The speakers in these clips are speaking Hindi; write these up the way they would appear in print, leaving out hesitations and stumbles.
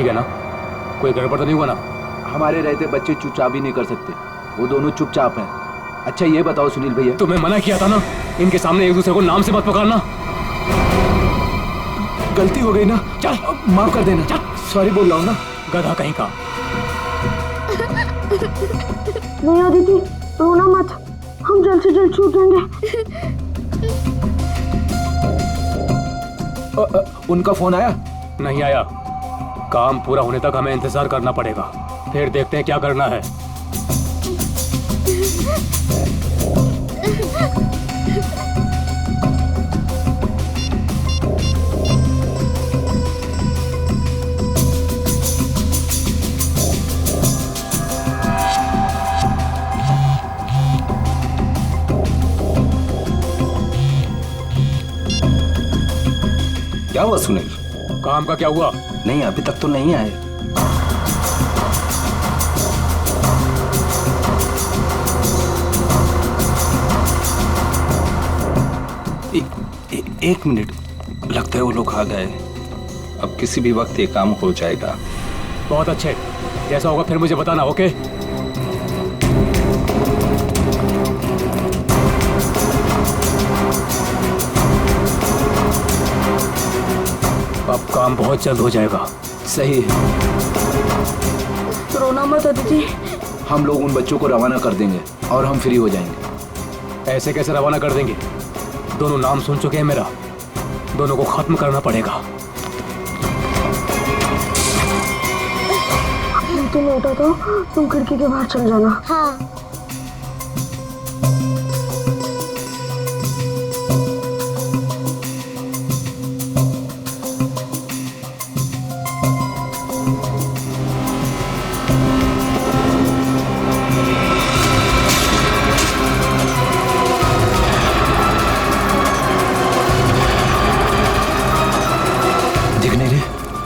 ठीक है ना? कोई गड़बड़ तो नहीं हुआ ना? हमारे रहते बच्चे चुपचाप भी नहीं कर सकते, वो दोनों चुपचाप हैं। अच्छा ये बताओ सुनील भैया, तुम्हें मना किया था ना इनके सामने एक दूसरे को नाम से मत पुकारना। गलती हो गई ना, चल माफ कर देना। चल। सॉरी बोल रहा हूँ ना। गधा कहीं का। नहीं अदिति, रोना मत, हम जल्द से जल्द छूट जाएंगे। उनका फोन आया? नहीं आया। काम पूरा होने तक हमें इंतजार करना पड़ेगा, फिर देखते हैं क्या करना है। क्या हुआ सुनील? काम का क्या हुआ? नहीं अभी तक तो नहीं आए। एक मिनट, लगता है वो लोग आ गए। अब किसी भी वक्त ये काम हो जाएगा। बहुत अच्छे, जैसा होगा फिर मुझे बताना। ओके? अब काम बहुत जल्द हो जाएगा। सही है, रोना मत अदिति। हम लोग उन बच्चों को रवाना कर देंगे और हम फ्री हो जाएंगे। ऐसे कैसे रवाना कर देंगे? दोनों नाम सुन चुके हैं मेरा, दोनों को खत्म करना पड़ेगा। तुम उठा तो तुम खिड़की के बाहर चल जाना। हाँ।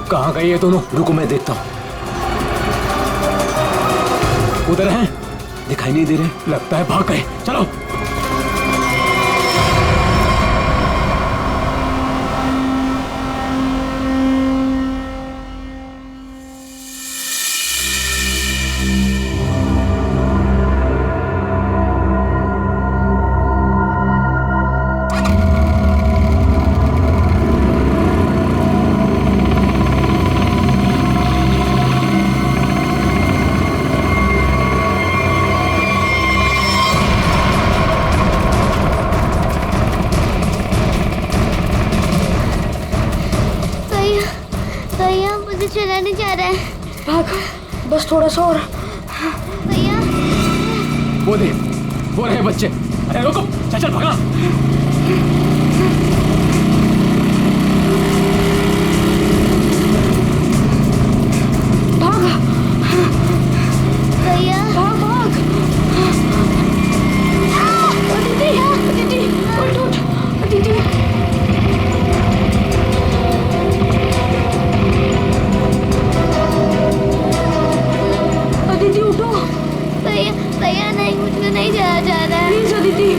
कहाँ गए ये दोनों? रुको मैं देखता हूँ। उधर हैं? दिखाई नहीं दे रहे। लगता है भाग गए। चलो। चलाने जा रहा है। भाग, बस थोड़ा सा और। भैया वो रहे बच्चे। अरे रुको, चल चल भागा। भाग भैया, भाग भाग। अदिति, अदिति, उठ उठ, अदिति। अदिति उठो। भैया भैया नहीं, मुझको नहीं जाया जा रहा है। प्लीज अदिति।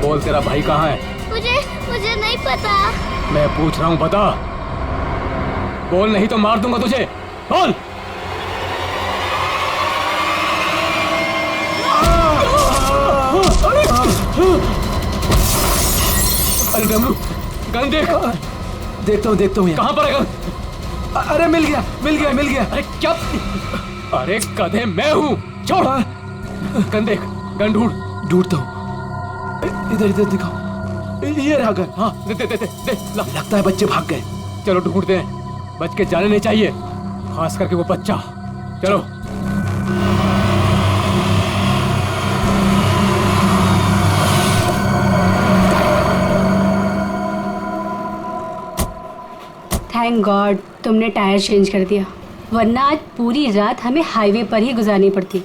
बोल, तेरा भाई कहाँ है? मुझे नहीं पता। मैं पूछ रहा हूँ, बता। बोल, नहीं तो मार दूंगा तुझे। बोल। अरे डमरू, गन देख। देखता हूँ कहाँ पर है गन? अरे मिल गया। अरे क्या? अरे गधे, मैं हूँ। छोड़। गन देख, गन ढूंढता हूँ। इधर दिखाओ। ये रहा गन। हाँ, दे ला। लगता है बच्चे भाग गए। चलो ढूंढते हैं, बच के जाने नहीं चाहिए, खास करके वो बच्चा। चलो। थैंक गॉड तुमने टायर चेंज कर दिया, वरना आज पूरी रात हमें हाईवे पर ही गुजारनी पड़ती।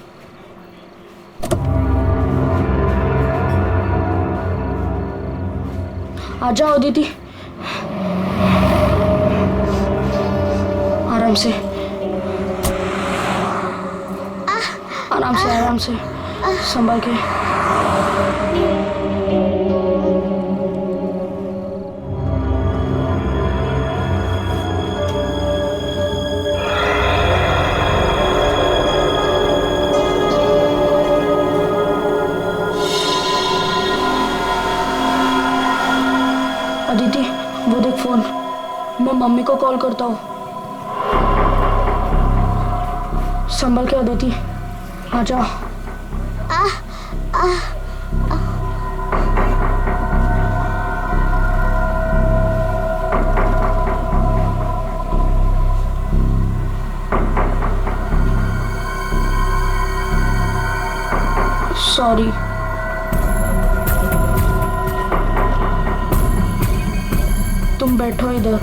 आ जाओ दीदी, आराम से। आराम से संभल के। अदिति, वो देख फोन, मैं मम्मी को कॉल करता हूँ। संभल के अदिति, आ जाओ। सॉरी। तुम बैठो इधर।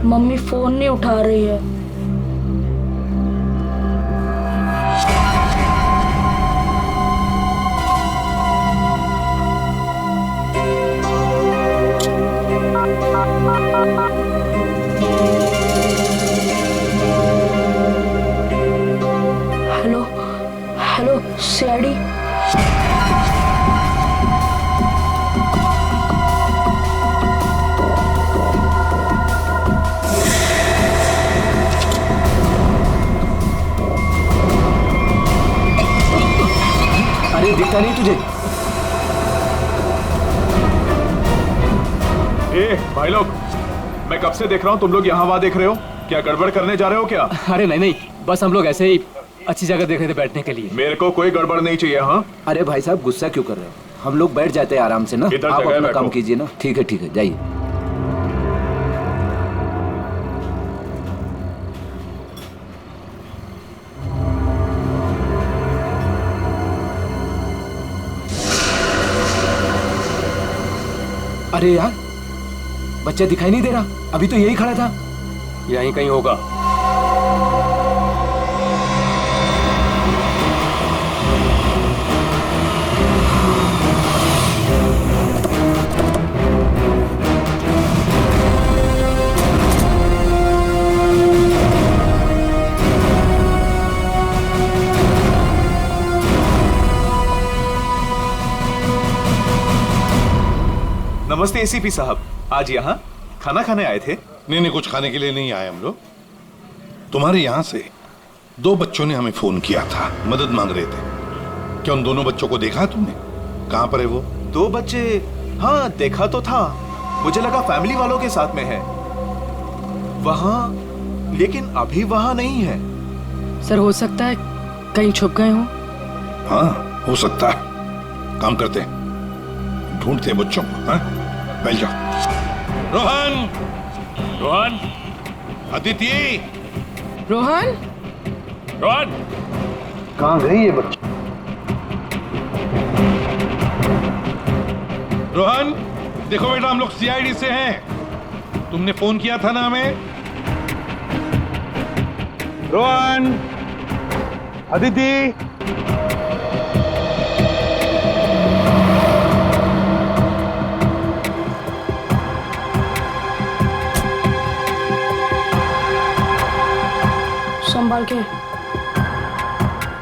मम्मी फोन नहीं उठा रही है। Hello hello CID. अरे दिखता नहीं तुझे? ए भाई लोग, मैं कब से देख रहा हूँ तुम लोग यहाँ वहाँ देख रहे हो। क्या गड़बड़ करने जा रहे हो क्या? अरे नहीं, बस हम लोग ऐसे ही अच्छी जगह देख रहे थे बैठने के लिए। मेरे को कोई गड़बड़ नहीं चाहिए। हाँ, अरे भाई साहब, गुस्सा क्यों कर रहे हो? हम लोग बैठ जाते हैं आराम से ना। इधर आप जगह अपना काम बैठो। कीजिए ना। ठीक है, जाइए। अरे यार, बच्चा दिखाई नहीं दे रहा। अभी तो यही खड़ा था। यहीं कहीं होगा। नमस्ते एसीपी साहब, आज यहाँ खाना खाने आए थे? नहीं, कुछ खाने के लिए नहीं आए हम लोग। तुम्हारे यहाँ से 2 बच्चों ने हमें फोन किया था, मदद मांग रहे थे। क्या उन दोनों बच्चों को देखा तुमने? कहाँ पर है वो? 2 बच्चे? हाँ, देखा तो था। मुझे लगा फैमिली वालों के साथ में है वहाँ, लेकिन अभी वहाँ नहीं है। सर, हो सकता है कहीं छुप गए हों। हाँ, हो सकता है। काम करते हैं, ढूंढते हैं बच्चों को। हाँ, बैठ जाओ। रोहन, अदिति, रोहन, कहाँ गई ये बच्चा? रोहन, देखो बेटा, हम लोग सीआईडी से हैं। तुमने फोन किया था ना हमें? रोहन, अदिति, संभाल के।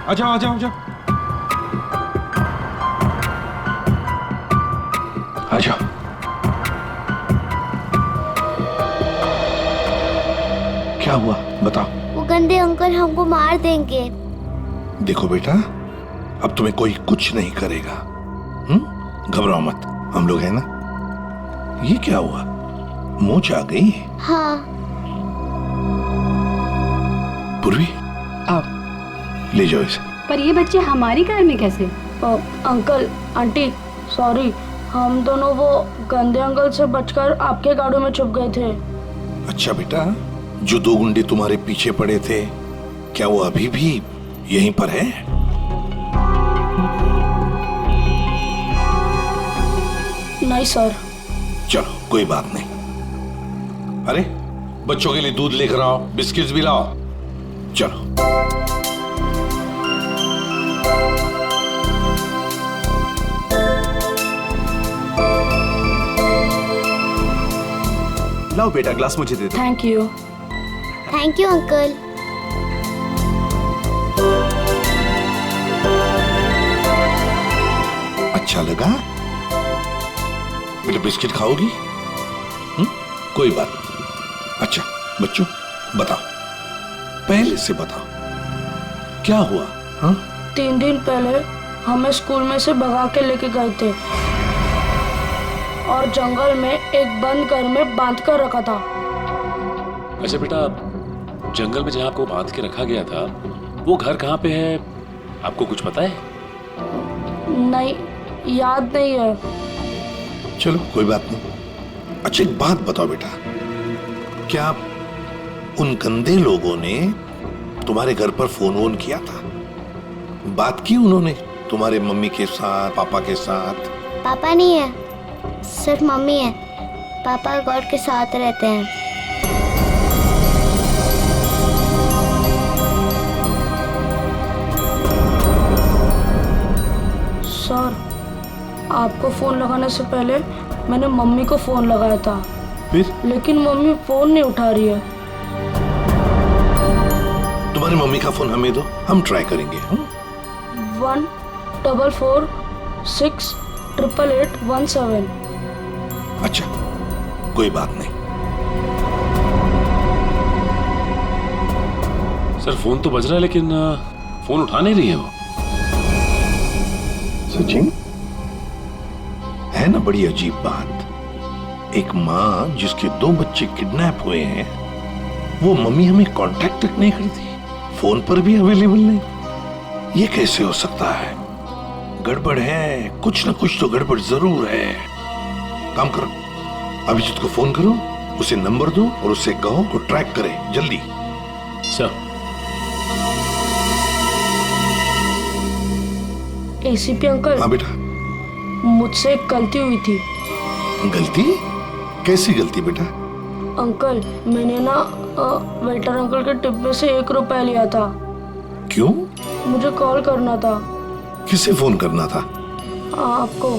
आ जाओ। आ जाओ। क्या हुआ बताओ। वो गंदे अंकल हमको मार देंगे। देखो बेटा, अब तुम्हें कोई कुछ नहीं करेगा। घबराओ मत, हम लोग हैं ना। ये क्या हुआ, मूंछ आ गई? हाँ। पूर्वी, आप ले जाओ इसे। पर ये बच्चे हमारी कार में कैसे? अंकल आंटी सॉरी, हम दोनों वो गंदे अंकल से बचकर आपके गाड़ियों में छुप गए थे। अच्छा बेटा, जो 2 गुंडे तुम्हारे पीछे पड़े थे, क्या वो अभी भी यहीं पर है? नहीं सर। चलो कोई बात नहीं। अरे बच्चों के लिए दूध लेकर आओ, बिस्किट्स भी लाओ। चलो। लाओ बेटा, ग्लास मुझे दे दो। Thank you. Thank you uncle. अच्छा लगा? बेटा बिस्किट खाओगी? कोई बात नहीं। अच्छा बच्चों बताओ, पहले से बताओ क्या हुआ? हाँ? 3 दिन पहले हमें स्कूल में से भगा के लेके गए थे और जंगल में एक बंद घर में बांध कर रखा था। अच्छा बेटा, जंगल में जहाँ आपको बांध के रखा गया था वो घर कहाँ पे है, आपको कुछ पता है? नहीं, याद नहीं है। चलो कोई बात नहीं। अच्छा एक बात बताओ बेटा, क्या उन गंदे लोगों ने तुम्हारे घर पर फोन वोन किया था? बात की उन्होंने तुम्हारे मम्मी के साथ, पापा के साथ? पापा नहीं है, सिर्फ मम्मी है। पापा गॉड के साथ रहते हैं। सर, आपको फोन लगाने से पहले मैंने मम्मी को फोन लगाया था, फिर? लेकिन मम्मी फोन नहीं उठा रही है। तुम्हारी मम्मी का फोन हमें दो, हम ट्राई करेंगे। 144688817। अच्छा कोई बात नहीं। सर फोन तो बज रहा है लेकिन फोन उठा नहीं रही है वो। सचिन, है ना बड़ी अजीब बात। एक माँ जिसके 2 बच्चे किडनैप हुए हैं, वो मम्मी हमें कांटेक्ट तक नहीं करती, फोन पर भी अवेलेबल नहीं। ये कैसे हो सकता है? गड़बड़ है, कुछ ना कुछ तो गड़बड़ जरूर है। काम करो, अभिजीत को फोन करो, उसे नंबर दो और उसे कहो को ट्रैक करे जल्दी। सर। ACP uncle. हाँ बेटा। मुझसे एक गलती हुई थी। गलती? कैसी गलती बेटा? अंकल, मैंने ना वेटर अंकल के टिप में से 1 रुपया लिया था। क्यों? मुझे कॉल करना था। किसे फोन करना था? आपको।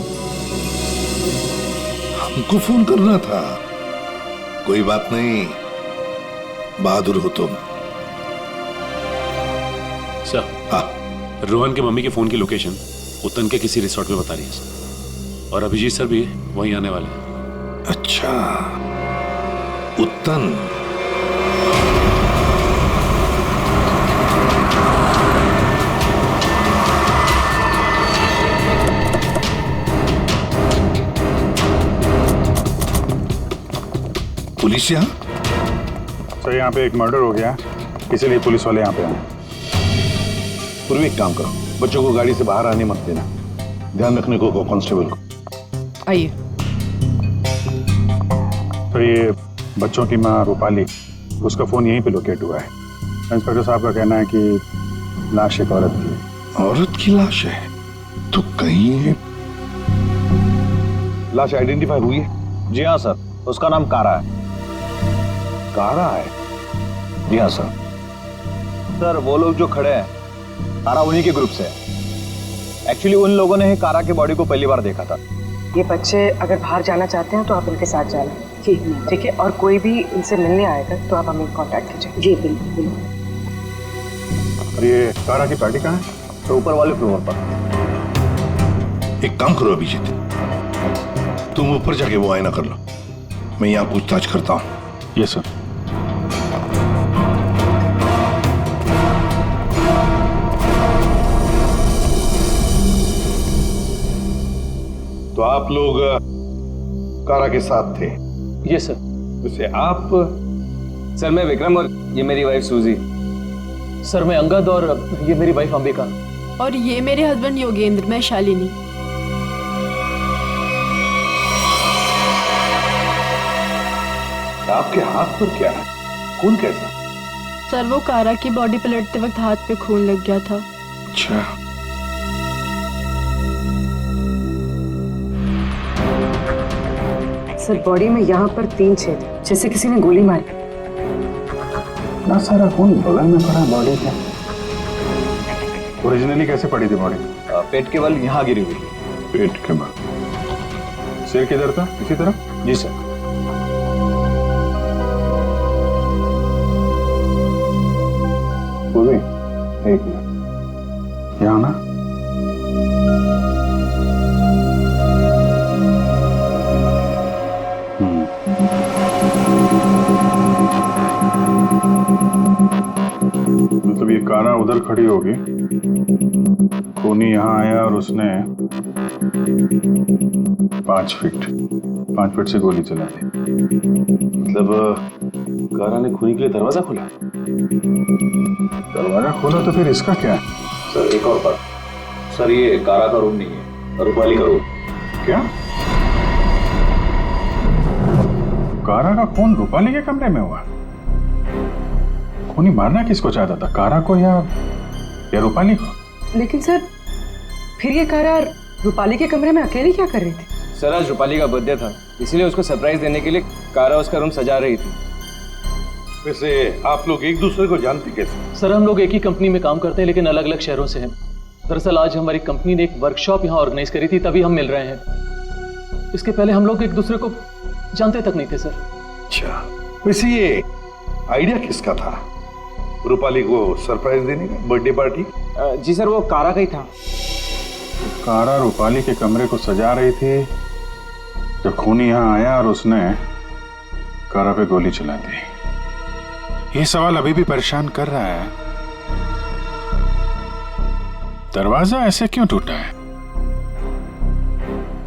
हमको फोन करना था? कोई बात नहीं, बहादुर हो तुम। सर। हाँ। रोहन के मम्मी के फोन की लोकेशन उत्तन के किसी रिसोर्ट में बता रही है सर, और अभिजीत सर भी वहीं आने वाले हैं। अच्छा, उत्तन। पुलिस यहाँ? सर यहाँ पे एक मर्डर हो गया, इसीलिए पुलिस वाले यहाँ पे आए। पूर्वी एक काम करो, बच्चों को गाड़ी से बाहर आने मत देना, ध्यान रखने को कांस्टेबल को। आइए। तो ये बच्चों की माँ रूपाली, उसका फोन यहीं पे लोकेट हुआ है। इंस्पेक्टर साहब का कहना है कि लाश एक औरत की है। औरत की लाश है? तो कहीं लाश आइडेंटिफाई हुई है? जी हाँ सर, उसका नाम कारा है। कारा है? जी हाँ सर। सर वो लोग जो खड़े हैं, कारा उन्हीं के ग्रुप से है। एक्चुअली उन लोगों ने ही कारा के बॉडी को पहली बार देखा था। ये बच्चे अगर बाहर जाना चाहते हैं तो आप इनके साथ जाना। ठीक है, और कोई भी इनसे मिलने आएगा तो आप हमें कांटेक्ट कीजिए। जी बिल्कुल। और ये कारा की पार्टी कहाँ है? तो ऊपर वाले फ्लोर पर। एक काम करो अभिजीत, तुम ऊपर जाके वो आईना कर लो, मैं यहाँ पूछताछ करता हूँ। Yes sir. तो आप लोग कारा के साथ थे? Yes sir. वैसे आप? सर मैं विक्रम और ये मेरी वाइफ सूजी। सर मैं अंगद और ये मेरी वाइफ अंबिका। और ये मेरे हस्बैंड योगेंद्र, मैं शालिनी। आपके हाथ पर क्या है? खून कैसा? सर वो कारा की बॉडी पलटते वक्त हाथ पे खून लग गया था। अच्छा, सर बॉडी में यहाँ पर 3 छेद हैं, जैसे किसी ने गोली मारी। ना सारा खून बगल में पड़ा बॉडी के। ओरिजिनली कैसे पड़ी थी बॉडी? पेट के बल यहाँ गिरी हुई। पेट के बल। सिर किधर था? इसी तरफ? जी सर। पूरी एक मिनट यहाँ ना। मतलब ये कारा उधर खड़ी होगी, खूनी यहाँ आया और उसने 5 फीट से गोली चला दी। मतलब कारा ने खूनी के लिए दरवाजा खोला? दरवाजा खोला तो फिर इसका क्या है? सर एक और बात, सर ये कारा का रूम नहीं है, रूपाली का रूम। क्या? कारा का खून रूपाली के कमरे में हुआ? खूनी मारना किसको चाहता था, कारा को या रूपाली को? लेकिन सर फिर ये कारा रूपाली के कमरे में अकेली क्या कर रही थी? सर आज रूपाली का बर्थडे था, इसीलिए उसको सरप्राइज देने के लिए कारा उसका रूम सजा रही थी। वैसे आप लोग एक दूसरे को जानते कैसे? सर हम लोग एक ही कंपनी में काम करते हैं लेकिन अलग अलग शहरों से हैं। दरअसल आज हमारी कंपनी ने एक वर्कशॉप यहाँ ऑर्गेनाइज करी थी, तभी हम मिल रहे हैं। इसके पहले हम लोग एक दूसरे को जानते तक नहीं थे सर। अच्छा, वैसे ये आइडिया किसका था, रूपाली को सरप्राइज देने का, बर्थडे पार्टी? जी सर वो कारा का ही था। कारा रूपाली के कमरे को सजा रही थी जब खूनी यहाँ आया और उसने कारा पे गोली चला दी। ये सवाल अभी भी परेशान कर रहा है, दरवाजा ऐसे क्यों टूटा है?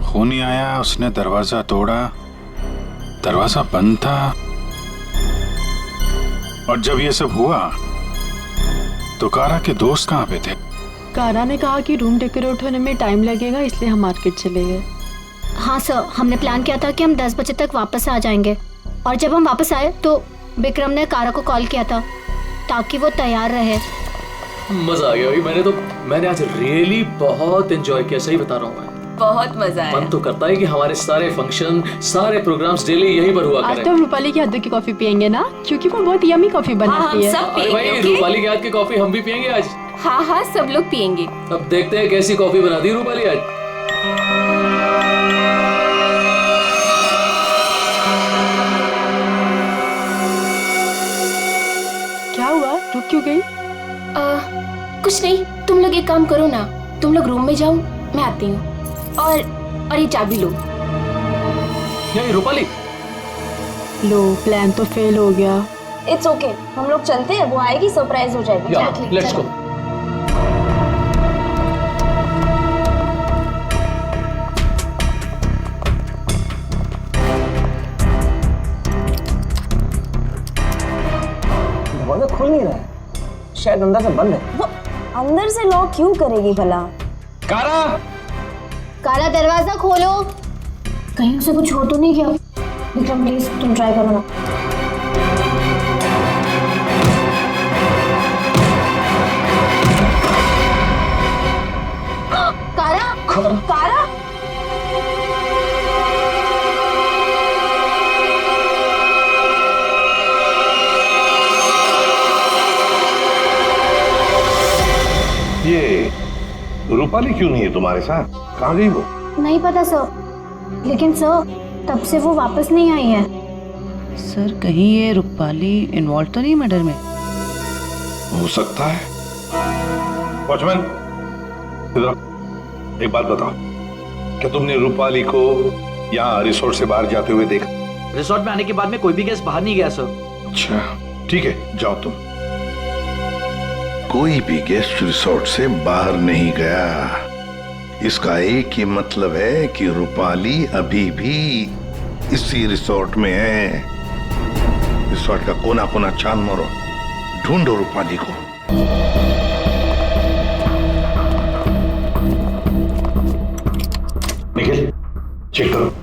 खूनी आया, उसने दरवाजा तोड़ा, दरवाजा बंद था, और जब ये सब हुआ तो कारा के दोस्त कहाँ पे थे? कारा ने कहा कि रूम डेकोरेट होने में टाइम लगेगा, इसलिए हम मार्केट चले गए। हाँ सर, हमने प्लान किया था कि हम 10 बजे तक वापस आ जाएंगे, और जब हम वापस आए तो विक्रम ने कारा को कॉल किया था ताकि वो तैयार रहे। मजा आ गया भाई, मैंने आज रियली बहुत एंजॉय किया, सही बता रहा हूँ मैं। बहुत मजा आया। मन तो करता है कि हमारे सारे फंक्शन, सारे प्रोग्राम्स डेली यहीं पर हुआ आज करें। तो हम रूपाली के हाथों की कॉफी पियेंगे ना, क्योंकि वो बहुत यमी कॉफी बनाती है। अरे भाई रूपाली के हाथ की कॉफी हम भी पियेंगे आज। हाँ हाँ सब लोग पियेंगे। अब देखते हैं कैसी कॉफी बनाती है रूपाली आज। क्या हुआ, रुक क्यों गई? कुछ नहीं, तुम लोग एक काम करो ना, तुम लोग रूम में जाओ, मैं आती हूँ। और ये चाबी लो। ये रूपाली, लो प्लान तो फेल हो गया। इट्स ओके, हम लोग चलते हैं, वो आएगी सरप्राइज हो जाएगा। Let's go. दरवाजा खुल नहीं रहा है, शायद अंदर से बंद है। वो अंदर से लॉक क्यों करेगी भला? कारा, कारा दरवाजा खोलो। कहीं उसे कुछ हो तो नहीं गया? विक्रम प्लीज तुम ट्राई करो ना। कारा, कारा ये रूपाली क्यों नहीं है तुम्हारे साथ, कहाँ गई वो? नहीं पता सर, लेकिन सर तब से वो वापस नहीं आई है। सर कहीं ये रूपाली इन्वॉल्व तो नहीं मर्डर में? हो सकता है। वॉचमैन, इधर एक बात बताओ, क्या तुमने रूपाली को यहाँ रिसोर्ट से बाहर जाते हुए देखा? रिसोर्ट में आने के बाद में कोई भी गेस्ट बाहर नहीं गया सर। अच्छा ठीक है, जाओ तुम। कोई भी गेस्ट रिसोर्ट से बाहर नहीं गया, इसका एक ही मतलब है कि रूपाली अभी भी इसी रिसोर्ट में है। रिसोर्ट का कोना कोना छान मारो, ढूंढो रूपाली को। निखिल चेक करो।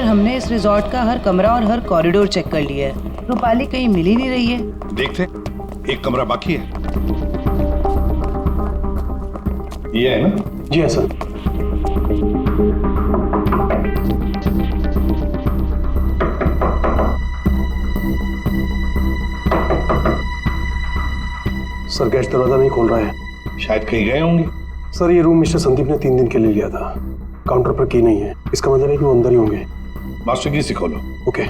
हमने इस रिजॉर्ट का हर कमरा और हर कॉरिडोर चेक कर लिया है। रूपाली कहीं मिल ही नहीं रही है। देखते, एक कमरा बाकी है। ये है ना? जी हाँ सर। सर गेट दरवाजा नहीं खोल रहा है। शायद कहीं गए होंगे। सर ये रूम मिस्टर संदीप ने 3 दिन के लिए लिया था। काउंटर पर की नहीं है, इसका मतलब है कि वो अंदर ही होंगे। मास्टर की से खोलो। ओके।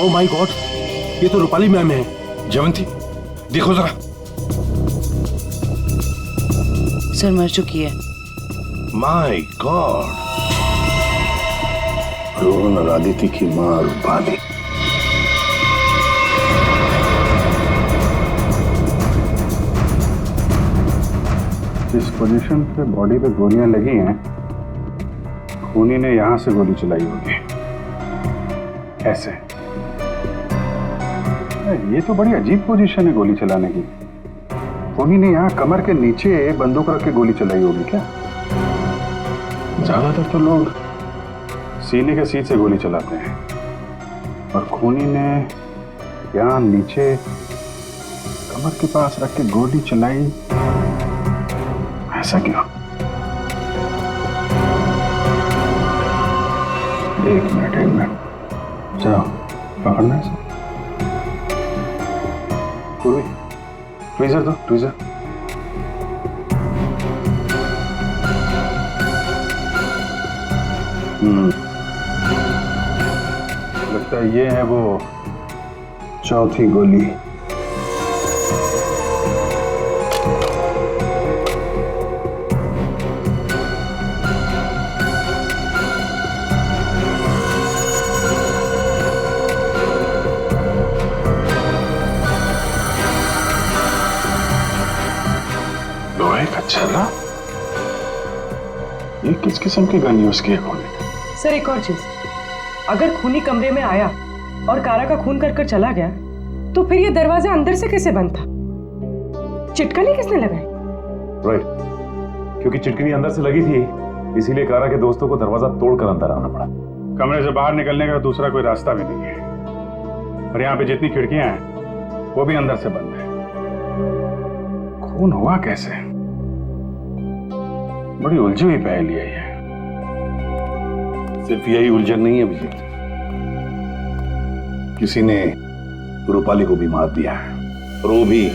ओह माय गॉड, ये तो रूपाली मैम है। जयवंती देखो जरा। सर मर चुकी है। माय गॉड, रोहन और आदित्य की मां रूपाली। इस पोजीशन पे बॉडी पे गोलियां लगी हैं, खूनी ने यहां से गोली चलाई होगी। ऐसे ये तो बड़ी अजीब पोजीशन है गोली चलाने की। खूनी ने यहाँ कमर के नीचे बंदूक रख के गोली चलाई होगी क्या? ज्यादातर तो लोग सीने के सीट से गोली चलाते हैं, और खूनी ने यहाँ नीचे कमर के पास रख के गोली चलाई। ऐसा क्यों? एक मिनट जाओ पकड़ना है। ट्वीजर दो, ट्वीजर। लगता है ये है वो चौथी गोली। चला, ये किस किस्म की गन यूज की है खूनी? सर एक और चीज, अगर खूनी कमरे में आया और कारा का खून कर चला गया तो फिर ये दरवाजा अंदर से कैसे बंद था? चिटकनी किसने लगाई? राइट, क्योंकि चिटकनी अंदर से लगी थी, इसीलिए कारा के दोस्तों को दरवाजा तोड़कर अंदर आना पड़ा। कमरे से बाहर निकलने का दूसरा कोई रास्ता भी नहीं है, और यहाँ पे जितनी खिड़कियां हैं वो भी अंदर से बंद है। खून हुआ कैसे? बड़ी उलझी हुई पहेली है ये। सिर्फ यही उलझन नहीं है अभिजीत, किसी ने रूपाली को भी मार दिया है, और वो भी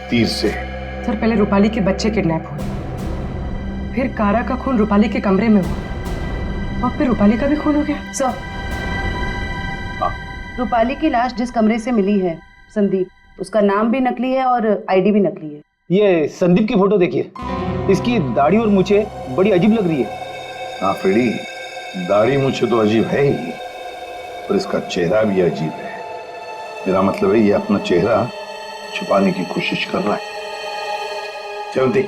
तीर से। सर पहले रूपाली के बच्चे किडनैप हुए, फिर कारा का खून रूपाली के कमरे में हुआ, और फिर रूपाली का भी खून हो गया। सर रूपाली की लाश जिस कमरे से मिली है, संदीप, उसका नाम भी नकली है और आईडी भी नकली है। ये संदीप की फोटो देखिए, इसकी दाढ़ी और मूछें बड़ी अजीब लग रही है। हाँ फ्रेडी, दाढ़ी मूछें तो अजीब है ही, पर इसका चेहरा भी अजीब है। मेरा मतलब है ये अपना चेहरा छुपाने की कोशिश कर रहा है। जयवंती,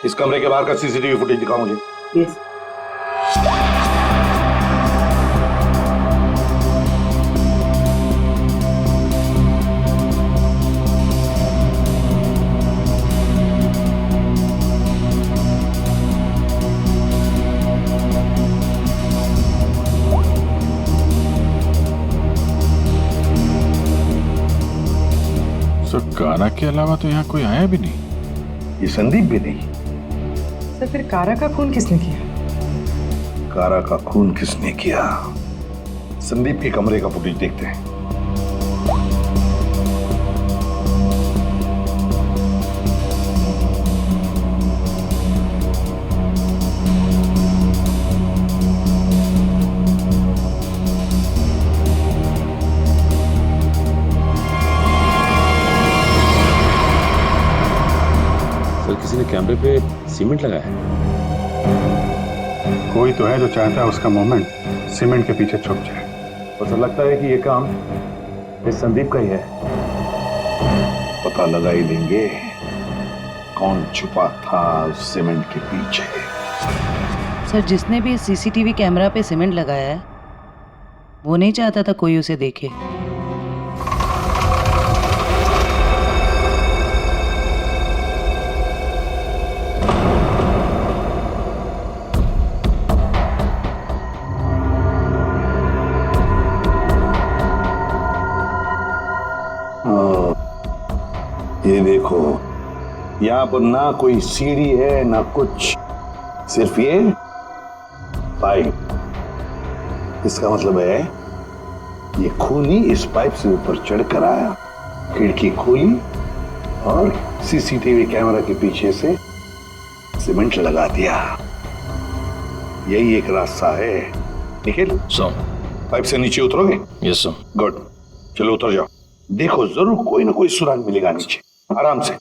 इस कमरे के बाहर का सीसीटीवी फुटेज दिखाओ मुझे। यस। कारा के अलावा तो यहाँ कोई आया भी नहीं। ये संदीप भी नहीं। सर फिर कारा का खून किसने किया? कारा का खून किसने किया? संदीप के कमरे का फुटेज देखते हैं। किसी ने कैमरे पे सीमेंट लगाया है। कोई तो है जो चाहता है उसका मूवमेंट सीमेंट के पीछे छुप जाए। और तो लगता है कि ये काम इस संदीप का ही है। पता लगा ही लेंगे कौन छुपा था उस सीमेंट के पीछे। सर जिसने भी सीसीटीवी कैमरा पे सीमेंट लगाया है वो नहीं चाहता था कोई उसे देखे। ये देखो, यहाँ पर ना कोई सीढ़ी है ना कुछ, सिर्फ ये पाइप। इसका मतलब है ये खूनी इस पाइप से ऊपर चढ़कर आया, खिड़की खोली और सीसीटीवी कैमरा के पीछे से सीमेंट लगा दिया। यही एक रास्ता है। निखिल, पाइप से नीचे उतरोगे? Yes sir. गुड, चलो उतर जाओ। देखो जरूर कोई ना कोई सुराग मिलेगा नीचे। आराम से,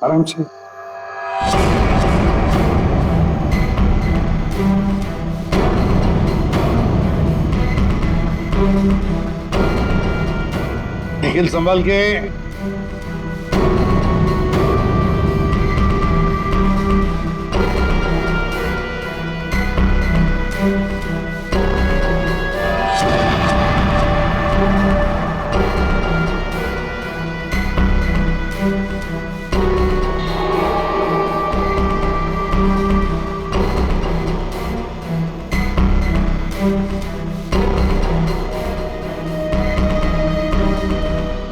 आराम से। निखिल संभाल के।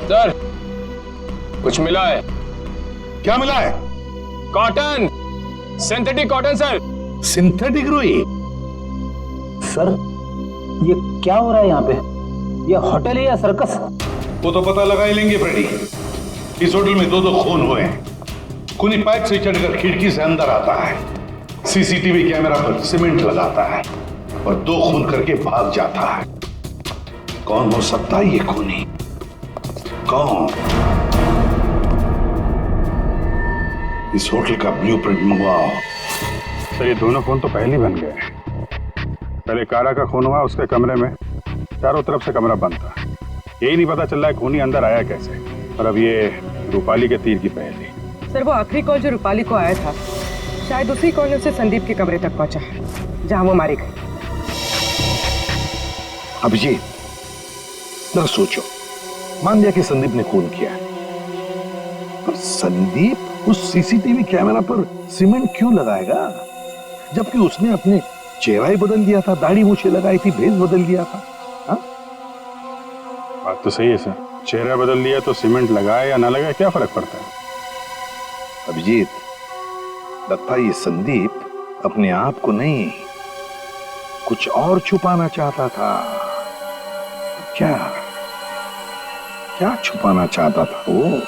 सर, कुछ मिला है। क्या मिला है? Cotton, synthetic cotton sir. Synthetic रुई? सर, ये क्या हो रहा है यहाँ पे? ये होटल है या सर्कस? वो तो पता लगा ही लेंगे फ्रेडी। इस होटल में दो खून हुए हैं। खूनी पाइप से चढ़कर खिड़की से अंदर आता है, सीसीटीवी कैमरा पर सीमेंट लगाता है और 2 खून करके भाग जाता है। कौन हो सकता है ये खूनी? कौन? इस होटल का ब्लूप्रिंट मंगवाओ। सर, ये दोनों खून तो पहले ही बन गए। पहले कारा का खून हुआ, उसके कमरे में चारों तरफ से कमरा बंद था। यही नहीं पता चल रहा है खूनी अंदर आया कैसे। और अब ये रूपाली के तीर की पहेली। सर, वो आखिरी कॉल जो रूपाली को आया था, शायद उसी कॉल से संदीप के कमरे तक पहुंचा, जहां वो मारी गई। अभिजीत, जरा सोचो, मान लिया कि संदीप ने खून किया, पर संदीप उस सीसीटीवी कैमरा पर सीमेंट क्यों लगाएगा, जबकि उसने अपने चेहरा ही बदल दिया था, दाढ़ी मूछें लगाई थी, भेष बदल दिया था। हा? बात तो सही है सर, चेहरा बदल दिया तो सीमेंट लगाए या ना लगाए क्या फर्क पड़ता है? अभिजीत, लगता है ये संदीप अपने आप को नहीं, कुछ और छुपाना चाहता था। क्या क्या छुपाना चाहता था वो?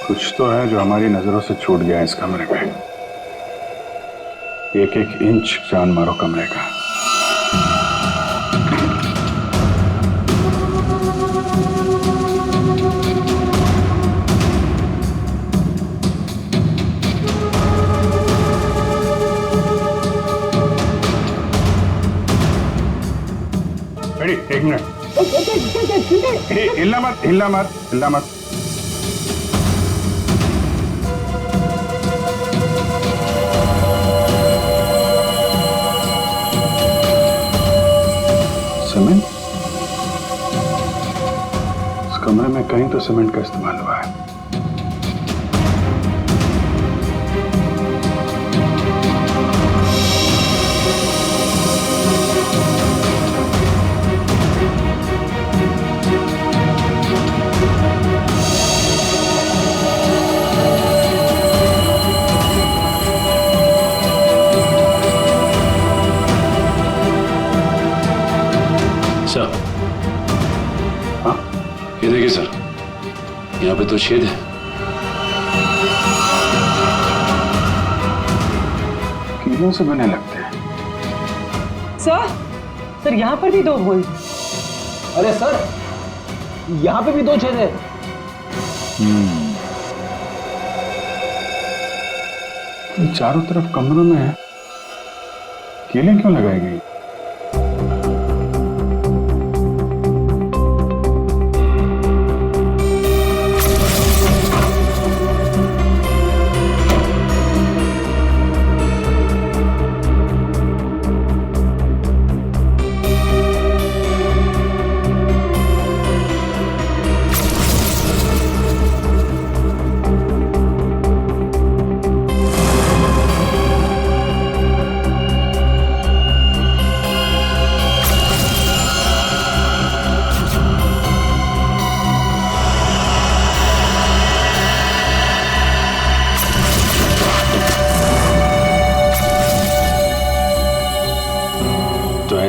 कुछ तो है जो हमारी नजरों से छूट गया इस कमरे में। एक एक इंच जान मारो कमरे का। एक मिनट, हिलना मत, हिलना मत, हिलना मत। सीमेंट? इस कमरे में कहीं तो सीमेंट का इस्तेमाल हुआ है। सर, हाँ, ये देखिए सर, यहाँ पे तो छेद है। कीलों से बने लगते हैं। सर, यहाँ पर भी 2 होल। अरे सर, यहाँ पे भी 2 छेद है। चारों तरफ कमरों में कीलें क्यों लगाई गई?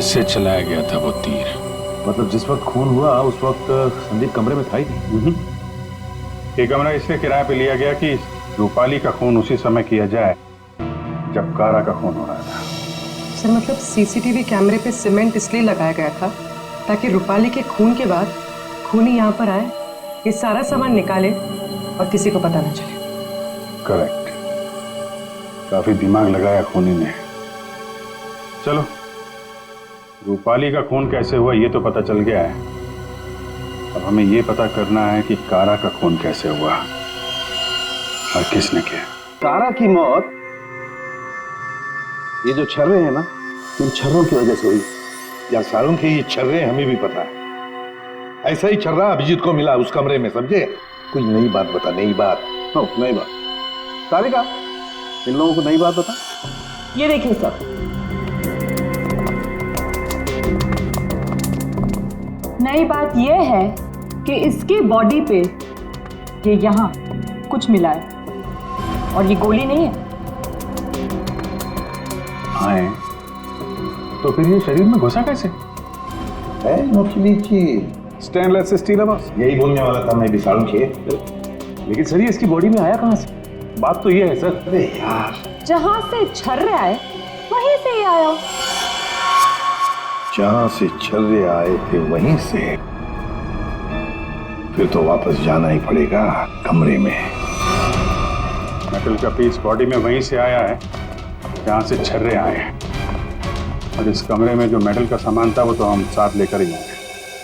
कैसे चलाया गया था वो तीर? मतलब जिस वक्त खून हुआ उस वक्त संदीप कमरे में था ही नहीं। ये कमरा इसलिए किराए पे लिया गया कि रूपाली का खून उसी समय किया जाए जब कारा का खून हो रहा था। सर मतलब सीसीटीवी कैमरे पे सीमेंट इसलिए लगाया गया था ताकि रूपाली के खून के बाद खूनी यहाँ पर आए, ये सारा सामान निकाले और किसी को पता न चले। करेक्ट, काफी दिमाग लगाया खूनी ने। चलो, रूपाली का खून कैसे हुआ ये तो पता चल गया है। अब हमें ये पता करना है कि कारा का खून कैसे हुआ और किसने किया। कारा की मौत ये जो छर्रे हैं ना, इन छर्रों की वजह से हुई। या सारों के ये छर्रे हमें भी पता है। ऐसा ही छर्रा अभिजीत को मिला उस कमरे में, समझे? कोई नई बात बता, नई बात। नई बात। सारिका, इन लोगों को नई बात बता। ये देखिए सर, नई बात यह है कि इसकी बॉडी पे ये यहाँ कुछ मिला है और ये गोली नहीं है। आए तो फिर ये शरीर में घुसा कैसे? स्टेनलेस स्टील है बस। यही बोलने वाला था मैं भी सारुण के। लेकिन सर ये इसकी बॉडी में आया कहां से? बात तो ये है सर। अरे यार, जहां से छर्रे आए वहीं से ही आया। जहां से छर्रे आए थे वहीं से, फिर तो वापस जाना ही पड़ेगा कमरे में। मेटल का पीस बॉडी में वहीं से आया है जहां से छर्रे आए हैं, और इस कमरे में जो मेटल का सामान था वो तो हम साथ लेकर ही आए।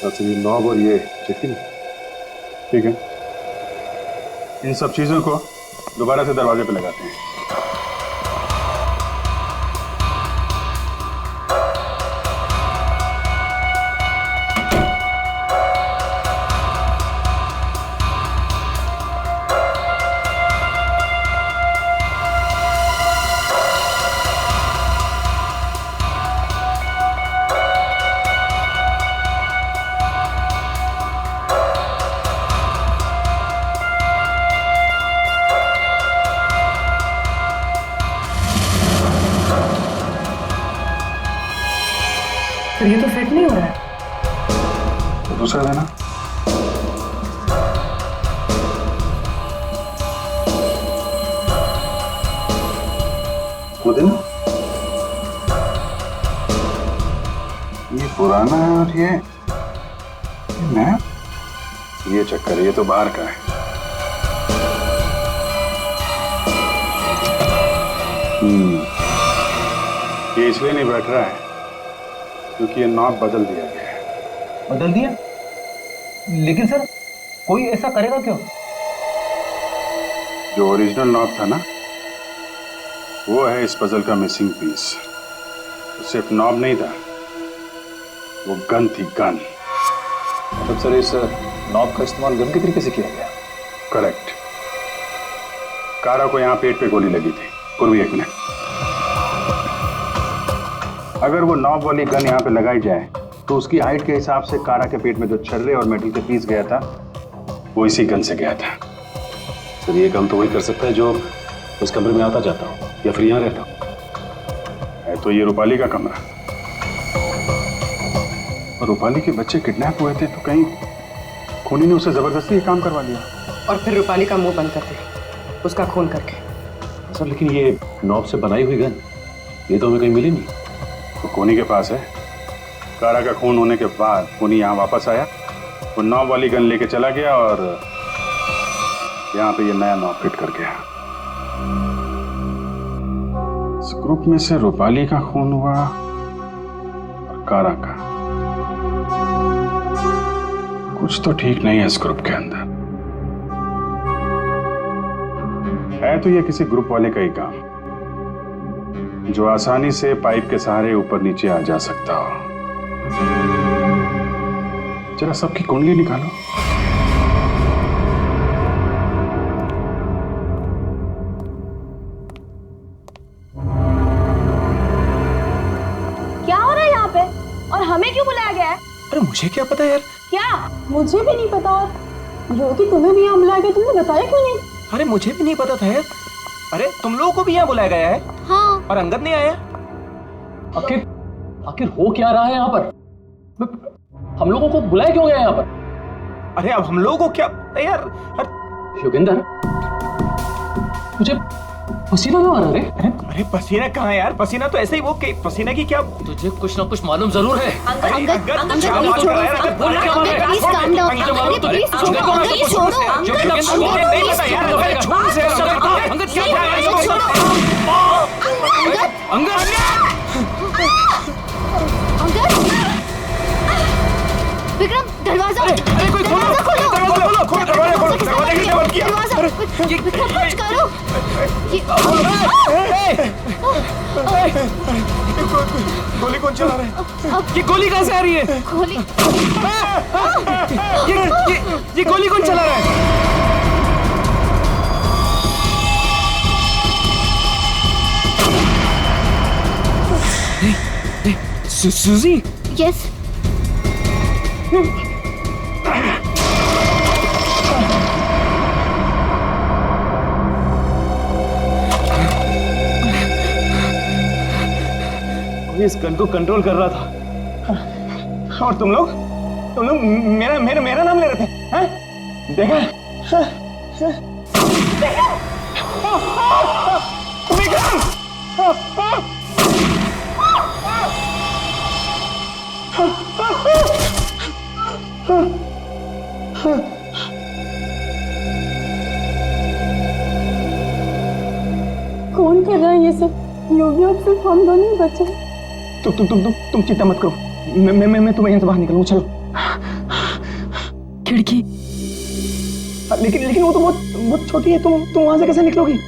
बस ये नॉब और ये चिट्ठी, ठीक है। इन सब चीजों को दोबारा से दरवाजे पे लगाते हैं। पर ये तो फिट नहीं हो रहा है। तो दूसरा देना। वो देना। ये पुराना है और ये नया। ये चक्कर, ये तो बाहर का है। ये इसलिए नहीं बैठ रहा है क्योंकि ये नॉब बदल दिया गया है। बदल दिया? लेकिन सर कोई ऐसा करेगा क्यों? जो ओरिजिनल नॉब था ना, वो है इस पजल का मिसिंग पीस। सिर्फ नॉब नहीं था, वो गन थी, गन। मतलब सर इस नॉब का इस्तेमाल गन के तरीके से किया गया? करेक्ट। कारा को यहाँ पेट पे गोली लगी थी। पूर्वी, एक मिनट। अगर वो नॉब वाली गन यहाँ पे लगाई जाए तो उसकी हाइट के हिसाब से कारा के पेट में जो छर्रे और मेटल के पीस गया था वो इसी गन से गया था। सर ये काम तो वही कर सकता है जो उस कमरे में आता जाता हो या फिर यहाँ रहता हो। है तो ये रूपाली का कमरा, और रूपाली के बच्चे किडनैप हुए थे तो कहीं खूनी ने उसे जबरदस्ती ये काम करवा लिया और फिर रूपाली का मुंह बंद कर दिया उसका खून करके। सर लेकिन ये नॉब से बनाई हुई गन ये तो हमें कहीं मिली नहीं। तो खूनी के पास है। कारा का खून होने के बाद खूनी यहाँ वापस आया, वो नॉब वाली गन लेके चला गया और यहाँ पे ये नया नॉब फिट कर गया। इस ग्रुप में से रूपाली का खून हुआ और कारा का। कुछ तो ठीक नहीं है इस ग्रुप के अंदर। है तो ये किसी ग्रुप वाले का ही काम जो आसानी से पाइप के सहारे ऊपर नीचे आ जा सकता हो। जरा सबकी कुंडली निकालो। क्या हो रहा है यहाँ पे और हमें क्यों बुलाया गया है? अरे मुझे क्या पता यार। क्या? मुझे भी नहीं पता। और रोकी, तुम्हें भी यहाँ बुलाया गया, तुमने बताया क्यों नहीं? अरे मुझे भी नहीं पता था यार। अरे तुम लोगों को भी यहाँ बुलाया गया है? हाँ। और अंगद नहीं आया? आखिर हो क्या रहा है यहाँ पर? हम लोगों को बुलाया क्यों गया यहाँ पर? अरे अब हम लोगों को क्या यार? योगेंद्र, मुझे पसीना क्यों आ रहा है? अरे पसीना कहाँ है यार? पसीना तो ऐसे ही वो पसीना की क्या? तुझे कुछ ना कुछ मालूम जरूर है। विक्रम, दरवाजा! अरे कोई खोलो! दरवाजा खोलो! दरवाजा किसने बंद किया? विक्रम, कुछ करो! गोली कौन चला रहा है? ये गोली कहाँ से आ रही है? गोली! ये गोली कौन चला रहा है? सूजी? यस। इस गन को कंट्रोल कर रहा था और तुम लोग मेरा नाम ले रहे थे, हैं? देखा? कौन कर रहा है ये सब? योगी, अब सिर्फ हम दोनों ही बचे। तुम चिंता मत करो, मैं तुम्हें यहाँ से बाहर निकलूंगा। चलो। खिड़की। लेकिन वो तो बहुत छोटी है, तुम वहां से कैसे निकलोगी?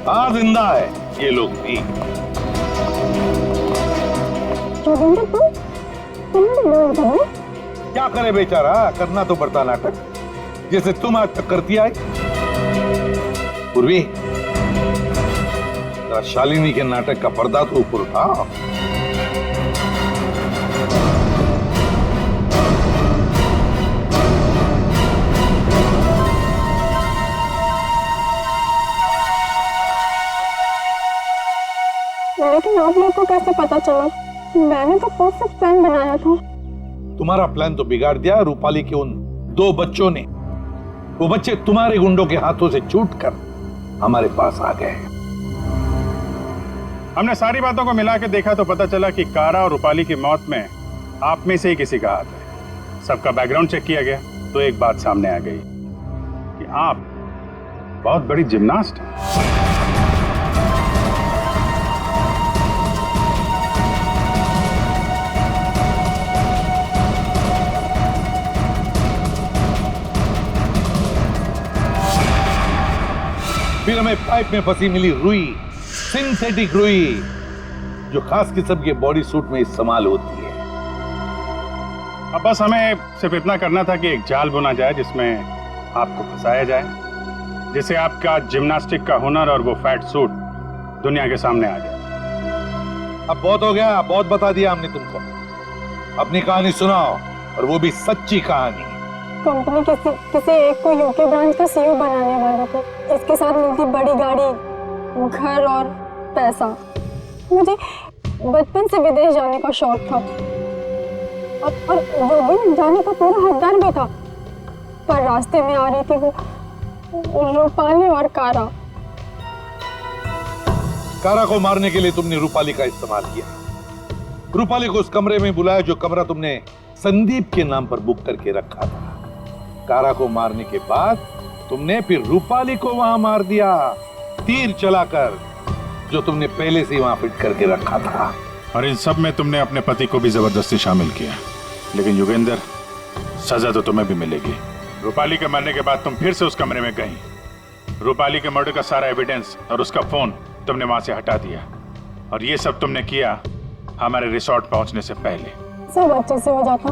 हाँ, जिंदा है ये लोग भी। क्या करे बेचारा, करना तो पड़ता नाटक, जैसे तुम आज तक करती आई। पूर्वी, शालिनी के नाटक का पर्दा तो ऊपर उठा। लेकिन आप लोग को कैसे पता चला? मैंने तो परफेक्ट प्लान बनाया था। तुम्हारा प्लान तो बिगाड़ दिया रूपाली के उन 2 बच्चों ने। वो बच्चे तुम्हारे गुंडों के हाथों से छूटकर हमारे पास आ गए। हमने सारी बातों को मिला के देखा तो पता चला कि कारा और रूपाली की मौत में आप में से ही किसी का हाथ है। सबका बैकग्राउंड चेक किया गया तो एक बात सामने आ गई कि आप बहुत बड़ी जिम्नास्ट हैं। फिर हमें पाइप में फंसी मिली रुई, सिंथेटिक रुई, जो खास किस्म के बॉडी सूट में इस्तेमाल होती है। अब बस हमें सिर्फ इतना करना था कि एक जाल बुना जाए जिसमें आपको फंसाया जाए, जिससे आपका जिम्नास्टिक का हुनर और वो फैट सूट दुनिया के सामने आ जाए। अब बहुत हो गया, बहुत बता दिया हमने तुमको। अपनी कहानी सुनाओ, और वो भी सच्ची कहानी। कंपनी किसी एक को यूके ब्रांच का सीईओ बनाने वाली थी, इसके साथ मिलती बड़ी गाड़ी, घर और पैसा। मुझे बचपन से विदेश जाने का शौक था और योगी जाने का पूरा हकदार भी था, पर रास्ते में आ रही थी वो रूपाली और कारा। कारा को मारने के लिए तुमने रूपाली का इस्तेमाल किया। रूपाली को उस कमरे में बुलाया जो कमरा तुमने संदीप के नाम पर बुक करके रखा था। कारा को मारने के बाद तुमने फिर रूपाली को वहां मार दिया, तीर चलाकर, जो तुमने पहले से वहां फिट करके रखा था। और इन सब में तुमने अपने पति को भी जबरदस्ती शामिल किया। लेकिन योगेंद्र, सजा तो तुम्हें भी मिलेगी। रूपाली के मरने के बाद तुम फिर से उस कमरे में गई। रूपाली के मर्डर का सारा एविडेंस और उसका फोन तुमने वहां से हटा दिया, और ये सब तुमने किया हमारे रिसोर्ट पहुंचने से पहले। सब अच्छे से हो जाता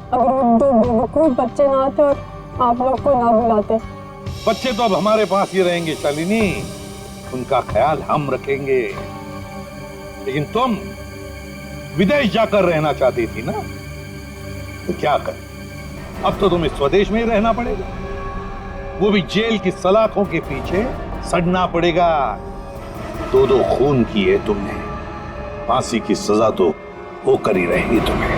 अगर वो दो बेवकूफ बच्चे ना आते और आप लोग को ना बुलाते। बच्चे तो अब हमारे पास ही रहेंगे शालिनी, उनका ख्याल हम रखेंगे। लेकिन तुम विदेश जाकर रहना चाहती थी ना, तो क्या कर, अब तो तुम्हें स्वदेश में ही रहना पड़ेगा, वो भी जेल की सलाखों के पीछे सड़ना पड़ेगा। दो खून किए तुमने, फांसी की सजा तो होकर ही रहेगी तुम्हें।